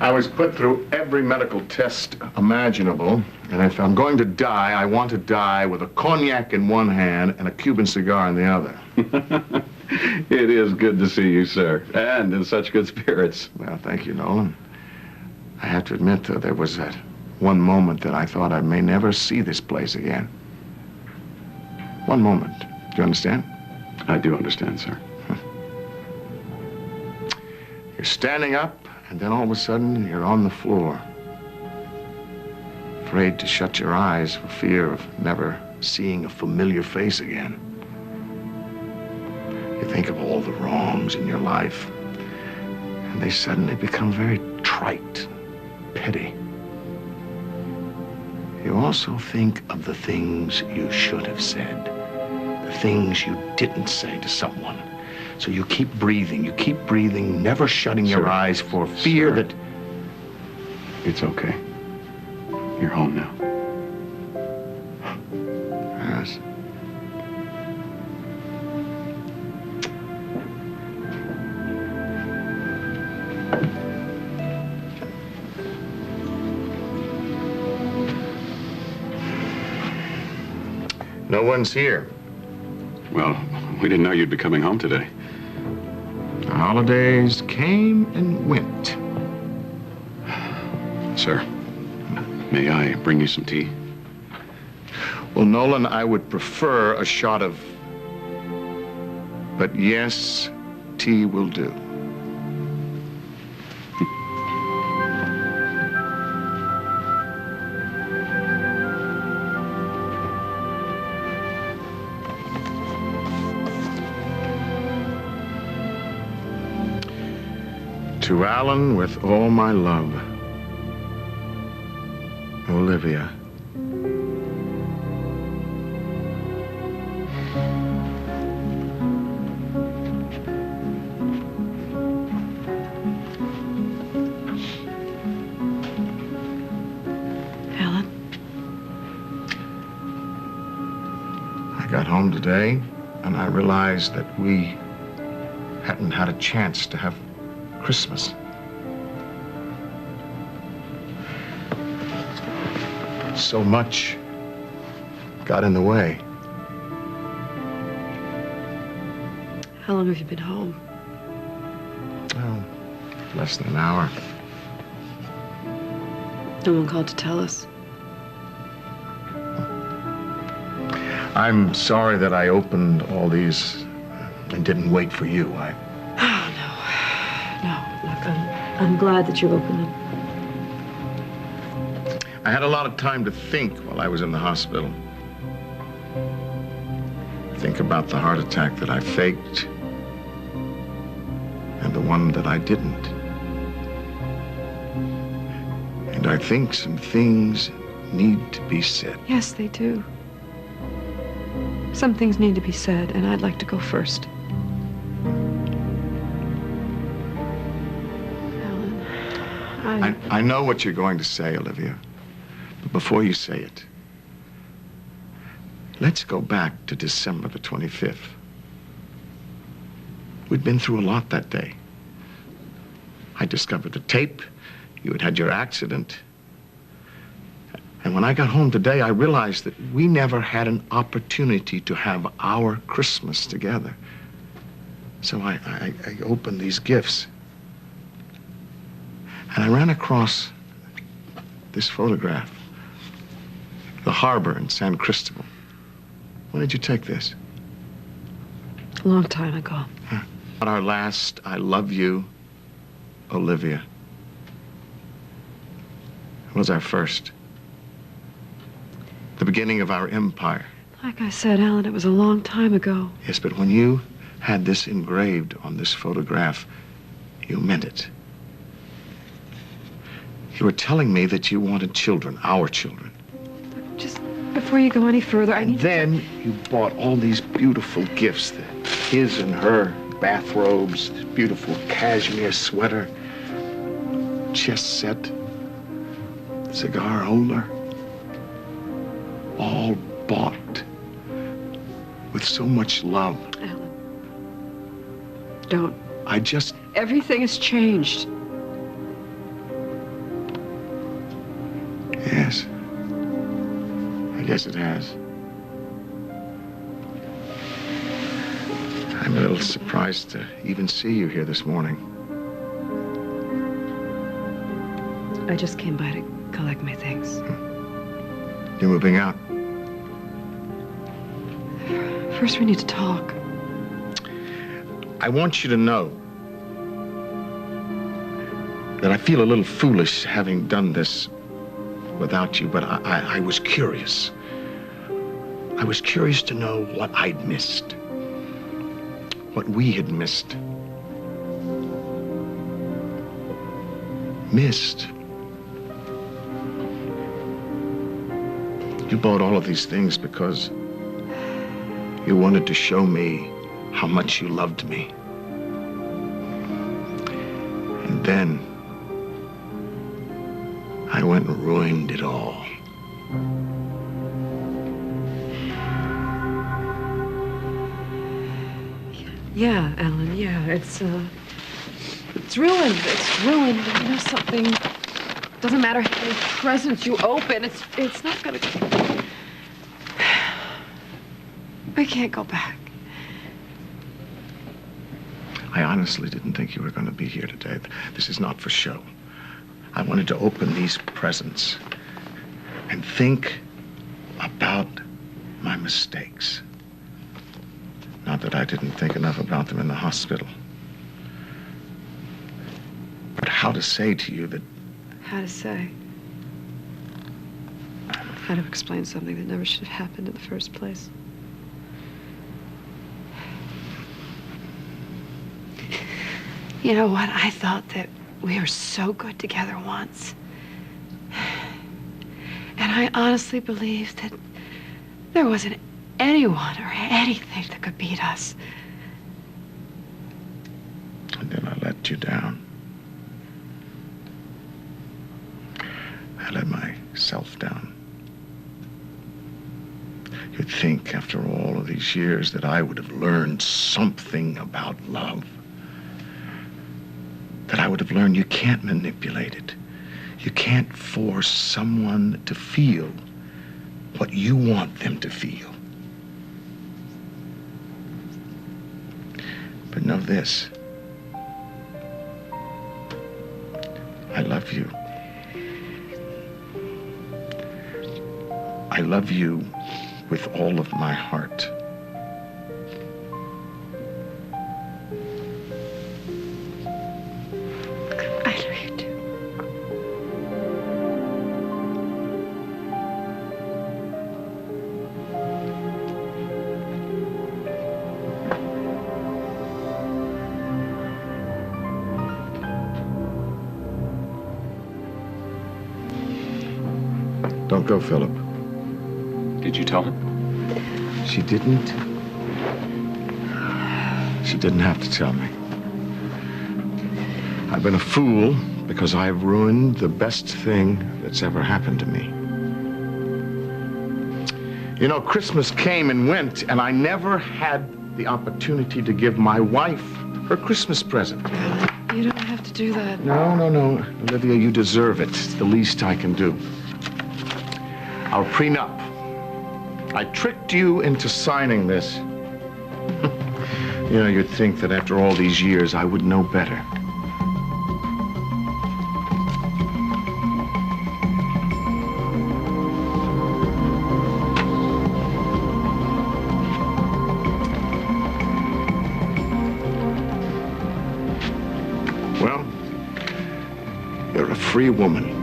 I was put through every medical test imaginable, and if I'm going to die, I want to die with a cognac in one hand and a Cuban cigar in the other. It is good to see you, sir, and in such good spirits. Well, thank you, Nolan. I have to admit, though, there was that one moment that I thought I may never see this place again. One moment. Do you understand? I do understand, sir. You're standing up, and then all of a sudden, you're on the floor. Afraid to shut your eyes for fear of never seeing a familiar face again. You think of all the wrongs in your life, and they suddenly become very trite, petty. You also think of the things you should have said, the things you didn't say to someone. So you keep breathing, never shutting your eyes for fear that... It's okay. You're home now. Yes. No one's here. Well, we didn't know you'd be coming home today. The holidays came and went. Sir, may I bring you some tea? Well, Nolan, I would prefer a shot of... But yes, tea will do. To Alan, with all my love. Olivia. Alan? I got home today, and I realized that we hadn't had a chance to have Christmas. So much got in the way. How long have you been home? Well, less than an hour. No one called to tell us. I'm sorry that I opened all these and didn't wait for you. I'm glad that you opened them. I had a lot of time to think while I was in the hospital. Think about the heart attack that I faked and the one that I didn't. And I think some things need to be said. Yes, they do. Some things need to be said, and I'd like to go first. I know what you're going to say, Olivia. But before you say it, let's go back to December the 25th. We'd been through a lot that day. I discovered the tape. You had had your accident. And when I got home today, I realized that we never had an opportunity to have our Christmas together. So I opened these gifts. And I ran across this photograph. The harbor in San Cristobal. When did you take this? A long time ago. Our last I love you, Olivia. It was our first. The beginning of our empire. Like I said, Alan, it was a long time ago. Yes, but when you had this engraved on this photograph, you meant it. You were telling me that you wanted children, our children. Just before you go any further, I need to... Then you bought all these beautiful gifts, his and her bathrobes, this beautiful cashmere sweater, chess set, cigar holder, all bought with so much love. Alan, don't. I just... Everything has changed. I guess it has. I'm a little surprised to even see you here this morning. I just came by to collect my things. You're moving out. First, we need to talk. I want you to know that I feel a little foolish having done this without you, but I was curious. I was curious to know what I'd missed, what we had missed. Missed. You bought all of these things because you wanted to show me how much you loved me. And then I went and ruined it all. Yeah, Alan, yeah, it's ruined. It's ruined. You know something? Doesn't matter how many presents you open, it's not gonna... I can't go back. I honestly didn't think you were going to be here today. This is not for show. I wanted to open these presents and think about my mistakes. Not that I didn't think enough about them in the hospital. But how to say to you that... How to say? How to explain something that never should have happened in the first place. You know what? I thought that we were so good together once. And I honestly believed that there wasn't anyone or anything that could beat us. And then I let you down. I let myself down. You'd think after all of these years that I would have learned something about love. That I would have learned you can't manipulate it. You can't force someone to feel what you want them to feel. But know this. I love you. I love you with all of my heart. I love you too. Don't go, Philip. Did you tell him? She didn't. She didn't have to tell me. I've been a fool because I've ruined the best thing that's ever happened to me. You know, Christmas came and went, and I never had the opportunity to give my wife her Christmas present. You don't have to do that. No, no, no. Olivia, you deserve it. It's the least I can do. Our prenup. I tricked you into signing this. You know, you'd think that after all these years, I would know better. Well, you're a free woman.